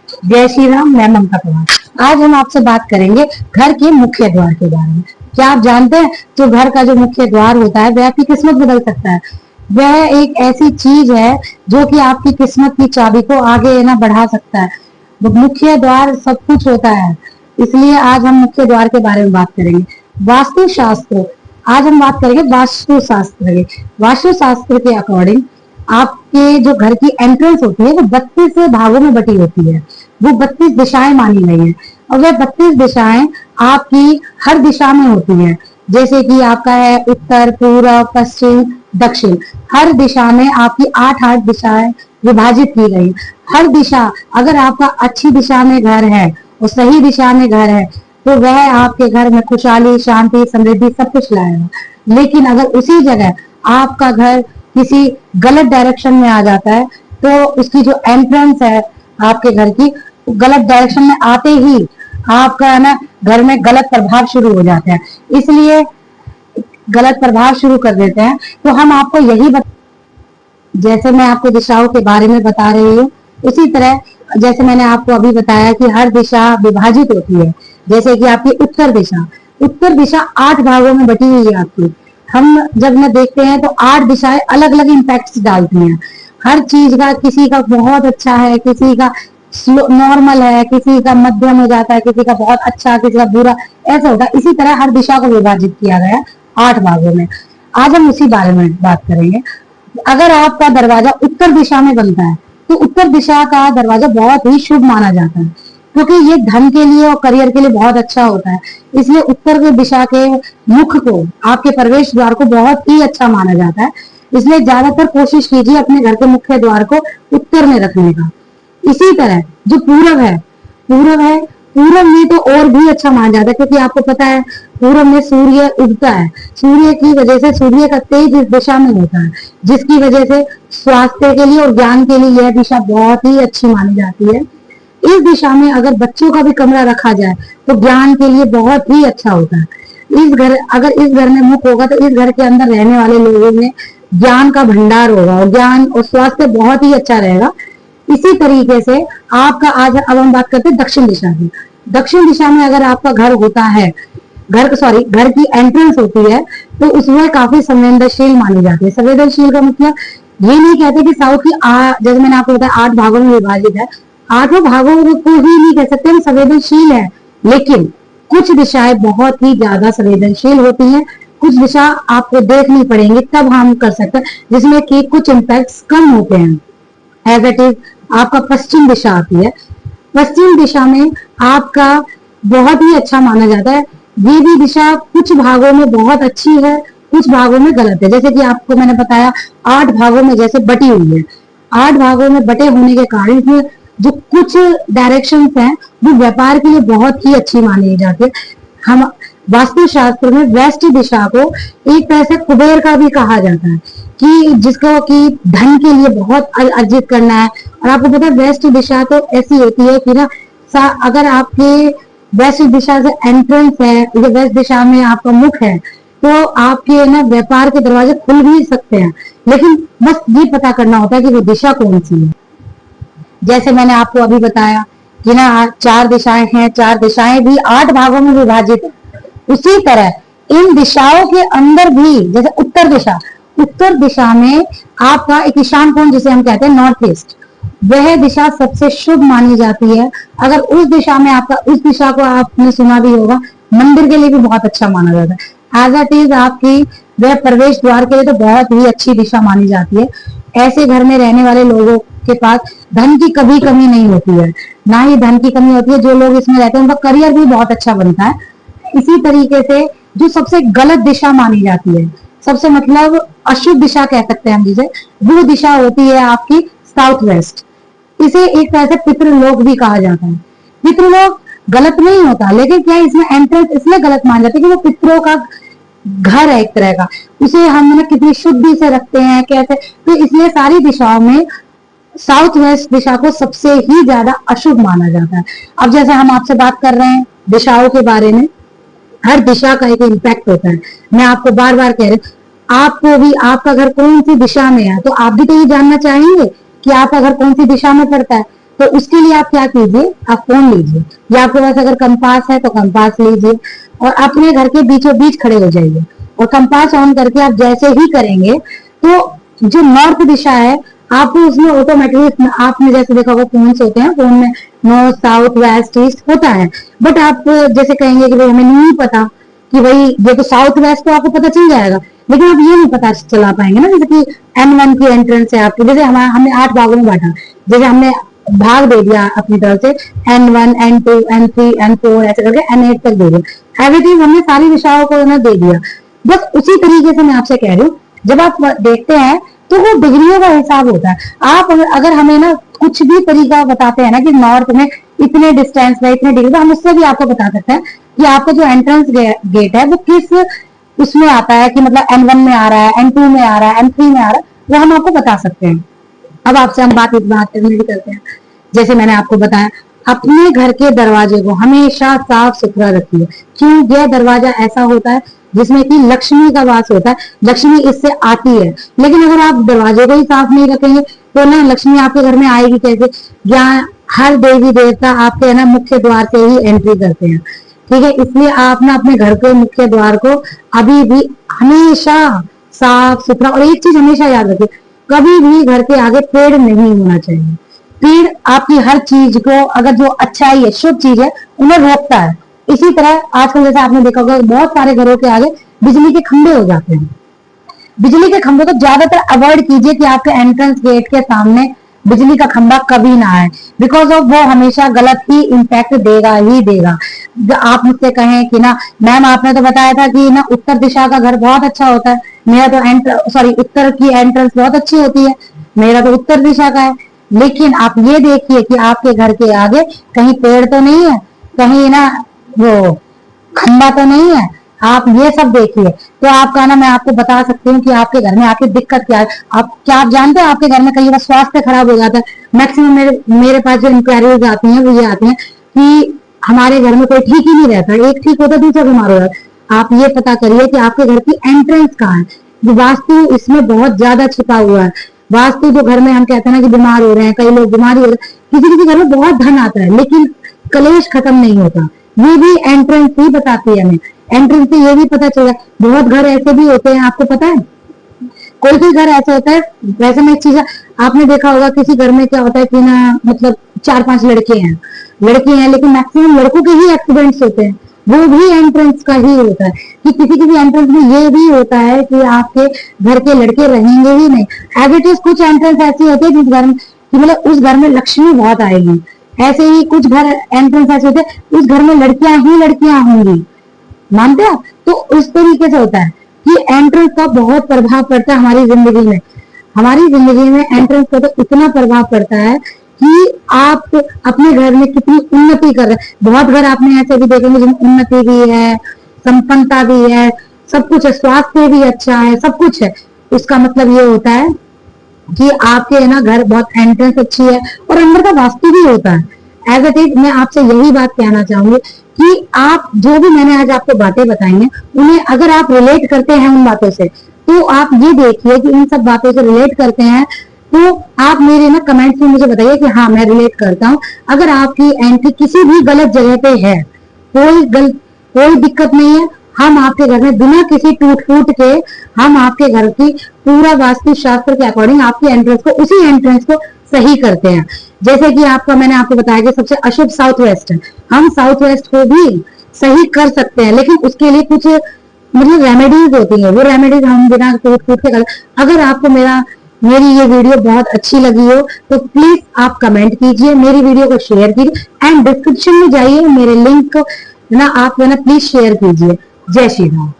जय श्री राम। मैं ममता पवार। आज हम आपसे बात करेंगे घर के मुख्य द्वार के बारे में। क्या आप जानते हैं जो घर का जो मुख्य द्वार होता है वह आपकी किस्मत बदल सकता है। वह एक ऐसी चीज है जो कि आपकी किस्मत की चाबी को आगे ना बढ़ा सकता है। वो मुख्य द्वार सब कुछ होता है। इसलिए आज हम मुख्य द्वार के बारे में बात करेंगे। वास्तु शास्त्र। आज हम बात करेंगे वास्तु शास्त्र की। वास्तु शास्त्र के अकॉर्डिंग आपके जो घर की एंट्रेंस होती है वो 32 भागों में बटी होती है। वो 32 दिशाएं मानी गई हैं और वह 32 दिशाएं आपकी हर दिशा में होती हैं। जैसे कि आपका है उत्तर, पूर्व, पश्चिम, दक्षिण। हर दिशा में आपकी 8-8 दिशाएं विभाजित की गई। हर दिशा, अगर आपका अच्छी दिशा में घर है और सही दिशा में घर है तो वह आपके घर में खुशहाली, शांति, समृद्धि सब कुछ लाएगा। लेकिन अगर उसी जगह आपका घर किसी गलत डायरेक्शन में आ जाता है तो उसकी जो एंट्रेंस है आपके घर की, गलत डायरेक्शन में आते ही आपका है ना घर में गलत प्रभाव शुरू हो जाते हैं। इसलिए गलत प्रभाव शुरू कर देते हैं। तो हम आपको यही जैसे मैं आपको दिशाओं के बारे में बता रही हूँ उसी तरह जैसे मैंने आपको अभी बताया कि हर दिशा विभाजित होती है। जैसे कि आपकी उत्तर दिशा 8 भागों में बटी हुई है आपकी। हम जब न देखते हैं तो 8 दिशाएं अलग अलग इम्पैक्ट डालती हैं। हर चीज का, किसी का बहुत अच्छा है, किसी का नॉर्मल है, किसी का मध्यम हो जाता है, किसी का बहुत अच्छा, किसी का बुरा, ऐसा होता है। इसी तरह हर दिशा को विभाजित किया गया 8 भागों में। आज हम उसी बारे में बात करेंगे। अगर आपका दरवाजा उत्तर दिशा में बनता है तो उत्तर दिशा का दरवाजा बहुत ही शुभ माना जाता है, क्योंकि ये धन के लिए और करियर के लिए बहुत अच्छा होता है। इसलिए उत्तर की दिशा के मुख को, आपके प्रवेश द्वार को बहुत ही अच्छा माना जाता है। इसलिए ज्यादातर कोशिश कीजिए अपने घर के मुख्य द्वार को उत्तर में रखने का। इसी तरह जो पूरब में तो और भी अच्छा माना जाता है, क्योंकि आपको पता है पूरब में सूर्य उगता है। सूर्य की वजह से, सूर्य का तेज इस दिशा में होता है, जिसकी वजह से स्वास्थ्य के लिए और ज्ञान के लिए यह दिशा बहुत ही अच्छी मानी जाती है। इस दिशा में अगर बच्चों का भी कमरा रखा जाए तो ज्ञान के लिए बहुत ही अच्छा होता है। अगर इस घर में मुख होगा तो इस घर के अंदर रहने वाले लोगों में ज्ञान का भंडार होगा और ज्ञान और स्वास्थ्य बहुत ही अच्छा रहेगा। इसी तरीके से आपका आज अब हम बात करते हैं दक्षिण दिशा की। दक्षिण दिशा में अगर आपका घर होता है, घर की एंट्रेंस होती है तो उसमें काफी संवेदनशील मानी जाती है। संवेदनशील का मतलब ये नहीं कहते कि साउथ की जैसे मैंने आपको बताया 8 भागों में विभाजित है, 8 भागों को ही नहीं कह सकते हम संवेदनशील है। लेकिन कुछ दिशाएं बहुत ही ज्यादा संवेदनशील होती हैं, कुछ दिशा आपको देखनी पड़ेंगी तब हम कर सकते हैं, जिसमें कि कुछ इम्पैक्ट कम होते हैं। एज इट इज आपका पश्चिम दिशा आती है। पश्चिम दिशा में आपका बहुत ही अच्छा माना जाता है। ये भी दिशा कुछ भागों में बहुत अच्छी है, कुछ भागों में गलत है। जैसे कि आपको मैंने बताया 8 भागों में जैसे बटी हुई है। 8 भागों में बटे होने के कारण इसमें जो कुछ डायरेक्शंस हैं वो व्यापार के लिए बहुत ही अच्छी मानी जाती है। हम वास्तु शास्त्र में वेस्ट दिशा को एक तरह से कुबेर का भी कहा जाता है, कि जिसको कि धन के लिए बहुत अर्जित करना है। और आपको पता है वेस्ट दिशा तो ऐसी होती है कि ना, अगर आपके वेस्ट दिशा से एंट्रेंस है या वेस्ट दिशा में आपका मुख है तो आपके ना व्यापार के दरवाजे खुल भी सकते हैं। लेकिन बस ये पता करना होता है कि वो दिशा कौन सी है। जैसे मैंने आपको अभी बताया कि ना 4 दिशाएं हैं, 4 दिशाएं भी 8 भागों में विभाजित है। उसी तरह इन दिशाओं के अंदर भी, जैसे उत्तर दिशा में आपका एक ईशान कोण जिसे हम कहते हैं नॉर्थ ईस्ट, वह दिशा सबसे शुभ मानी जाती है। अगर उस दिशा में उस दिशा को आपने सुना भी होगा, मंदिर के लिए भी बहुत अच्छा माना जाता है। एज इट इज आपकी वह प्रवेश द्वार के लिए तो बहुत ही अच्छी दिशा मानी जाती है। ऐसे घर में रहने वाले लोगों के पास धन की कभी कमी नहीं होती है, ना ही धन की कमी होती है। जो लोग इसमें रहते हैं उनका करियर भी बहुत अच्छा बनता है। इसी तरीके से जो सबसे गलत दिशा मानी जाती है, सबसे मतलब अशुभ दिशा कह सकते हैं हम जिसे, वो दिशा होती है आपकी साउथ वेस्ट। इसे एक तरह से पितृलोक भी कहा जाता है। पितृलोक गलत नहीं होता, लेकिन क्या इसमें एंट्रेंस इसलिए गलत मान जाते हैं कि वो पितरों का घर है एक तरह का। उसे हम ना कितनी शुद्धि से रखते हैं कैसे, तो इसलिए सारी दिशाओं में साउथ वेस्ट दिशा को सबसे ही ज्यादा अशुभ माना जाता है। अब जैसे हम आपसे बात कर रहे हैं दिशाओं के बारे में, हर दिशा का एक इम्पैक्ट होता है। मैं आपको बार बार कह रही हूँ, आपको भी आपका घर कौन सी दिशा में है तो आप भी तो ये जानना चाहेंगे कि आपका घर कौन सी दिशा में पड़ता है। तो उसके लिए आप क्या कीजिए, आप फोन लीजिए या आपके पास अगर कंपास है तो कंपास लीजिए और अपने घर के बीचों बीच खड़े हो जाइए और कंपास ऑन करके आप जैसे ही करेंगे तो जो नॉर्थ दिशा है आपको उसमें ऑटोमेटिकली, आपने जैसे देखा होगा फोन होते हैं, फोन में नॉर्थ साउथ वेस्ट ईस्ट होता है, बट आप जैसे कहेंगे कि भाई हमें नहीं पता कि भाई ये तो साउथ वेस्ट, तो आपको पता चल जाएगा, लेकिन आप ये नहीं पता चला पाएंगे ना। जैसे कि N1 की एंट्रेंस है आपकी, जैसे हमने 8 भागों में बांटा, जैसे हमने भाग दे दिया अपनी तरफ से N1 N2 N3 N4 ऐसे करके N8 तक दे दिया, एवरीथिंग हमने सारी दिशाओं को ना दे दिया। बस उसी तरीके से मैं आपसे कह रही हूँ, जब आप देखते हैं तो वो डिग्रियों का हिसाब होता है। आप अगर हमें ना कुछ भी तरीका बताते हैं ना कि नॉर्थ में इतने डिस्टेंस में इतने डिग्री, तो हम उससे भी आपको बता सकते हैं कि आपका जो एंट्रेंस गेट है वो किस उसमें आता है, कि मतलब N1 में आ रहा है, N2 में आ रहा है, N3 में आ रहा है, वो हम आपको बता सकते हैं। अब आपसे हम बात करते हैं, जैसे मैंने आपको बताया, अपने घर के दरवाजे को हमेशा साफ सुथरा रखिए। क्यों? यह दरवाजा ऐसा होता है जिसमें कि लक्ष्मी का वास होता है, लक्ष्मी इससे आती है। लेकिन अगर आप दरवाजे को ही साफ नहीं रखेंगे तो ना लक्ष्मी आपके घर में आएगी कैसे? यहाँ हर देवी देवता आपके ना मुख्य द्वार से ही एंट्री करते हैं, ठीक है। इसलिए आप ना अपने घर के मुख्य द्वार को अभी भी हमेशा साफ सुथरा, और एक चीज हमेशा याद रखिए, कभी भी घर के आगे पेड़ नहीं होना चाहिए। पेड़ आपकी हर चीज को, अगर जो अच्छाई है शुभ चीज है उन्हें रोकता है। इसी तरह आजकल जैसे आपने देखा होगा बहुत सारे घरों के आगे बिजली के खंभे हो जाते हैं। बिजली के खंभे को ज्यादातर अवॉइड कीजिए कि आपके एंट्रेंस गेट के सामने बिजली का खंभा कभी ना आए, बिकॉज ऑफ वो हमेशा गलत ही इम्पैक्ट देगा ही देगा। आप मुझसे कहें कि ना मैम आपने तो बताया था कि ना उत्तर दिशा का घर बहुत अच्छा होता है, मेरा तो उत्तर की एंट्रेंस बहुत अच्छी होती है, मेरा तो उत्तर दिशा का है। लेकिन आप ये देखिए कि आपके घर के आगे कहीं पेड़ तो नहीं है, कहीं ना वो खंबा तो नहीं है, आप ये सब देखिए। तो आपका ना मैं आपको बता सकती हूँ कि आपके घर में आके दिक्कत क्या है। आप जानते हैं आपके घर में कई बार स्वास्थ्य खराब हो जाता है। मैक्सिमम मेरे पास जो इंक्वायरीज आती हैं वो ये आती हैं कि हमारे घर में कोई ठीक ही नहीं रहता, एक ठीक होता दूसरा बीमार हो जाता है। आप ये पता करिए कि आपके घर की एंट्रेंस कहाँ है। वास्तु इसमें बहुत ज्यादा छिपा हुआ है। वास्तु जो घर में हम कहते हैं ना कि बीमार हो रहे हैं, कई लोग बीमारी हो रहे हैं, किसी किसी घर में बहुत धन आता है लेकिन कलेश खत्म नहीं होता, ये भी एंट्रेंस ही बताती है हमें। एंट्रेंस से ये भी पता चला, बहुत घर ऐसे भी होते हैं, आपको पता है कोई कोई घर ऐसा होता है। वैसे में एक चीज आपने देखा होगा, किसी घर में क्या होता है कि ना मतलब 4-5 लड़के हैं लेकिन मैक्सिमम लड़कों के ही एक्सीडेंट्स होते हैं, वो भी एंट्रेंस का ही होता है। कि किसी किसी एंट्रेंस में ये भी होता है कि आपके घर के लड़के रहेंगे ही नहीं। एज इट इज कुछ एंट्रेंस ऐसी होती है जिस घर में कि मतलब उस घर में लक्ष्मी बहुत आएगी, ऐसे ही कुछ घर एंट्रेंस ऐसे होते हैं उस घर में लड़कियां ही लड़कियां होंगी, मानते हो? तो उस तरीके से होता है कि एंट्रेंस का बहुत प्रभाव पड़ता है हमारी जिंदगी में। हमारी जिंदगी में एंट्रेंस का तो इतना प्रभाव पड़ता है कि आप अपने घर में कितनी उन्नति कर रहे हैं। बहुत घर आपने ऐसे भी देखेंगे जिनमें उन्नति भी है, संपन्नता भी है, सब कुछ है, स्वास्थ्य भी अच्छा है, सब कुछ है। उसका मतलब ये होता है कि आपके ना घर बहुत एंट्रेंस अच्छी है और अंदर का वास्तु भी होता है। एज इट इज मैं आपसे यही बात कहना चाहूंगी कि आप जो भी मैंने आज आपको बातें बताई हैं उन्हें अगर आप रिलेट करते हैं उन बातों से, तो आप ये देखिए कि इन सब बातों से रिलेट करते हैं तो आप मेरे ना कमेंट्स में मुझे बताइए कि हाँ मैं रिलेट करता हूँ। अगर आपकी एंट्री किसी भी गलत जगह पे है, कोई दिक्कत नहीं है, हम आपके घर में बिना किसी टूट फूट के हम आपके घर की पूरा वास्तु शास्त्र के अकॉर्डिंग आपकी एंट्रेंस को उसी एंट्रेंस को सही करते हैं। जैसे कि मैंने आपको बताया कि सबसे अशुभ साउथ वेस्ट है, हम साउथ वेस्ट को भी सही कर सकते हैं, लेकिन उसके लिए कुछ मतलब रेमेडीज होती है, वो रेमेडीज हम बिना टूट फूट के कर। अगर आपको मेरी ये वीडियो बहुत अच्छी लगी हो तो प्लीज आप कमेंट कीजिए, मेरी वीडियो को शेयर कीजिए एंड डिस्क्रिप्शन में जाइए, मेरे लिंक को ना आप प्लीज शेयर कीजिए। जय श्री राम।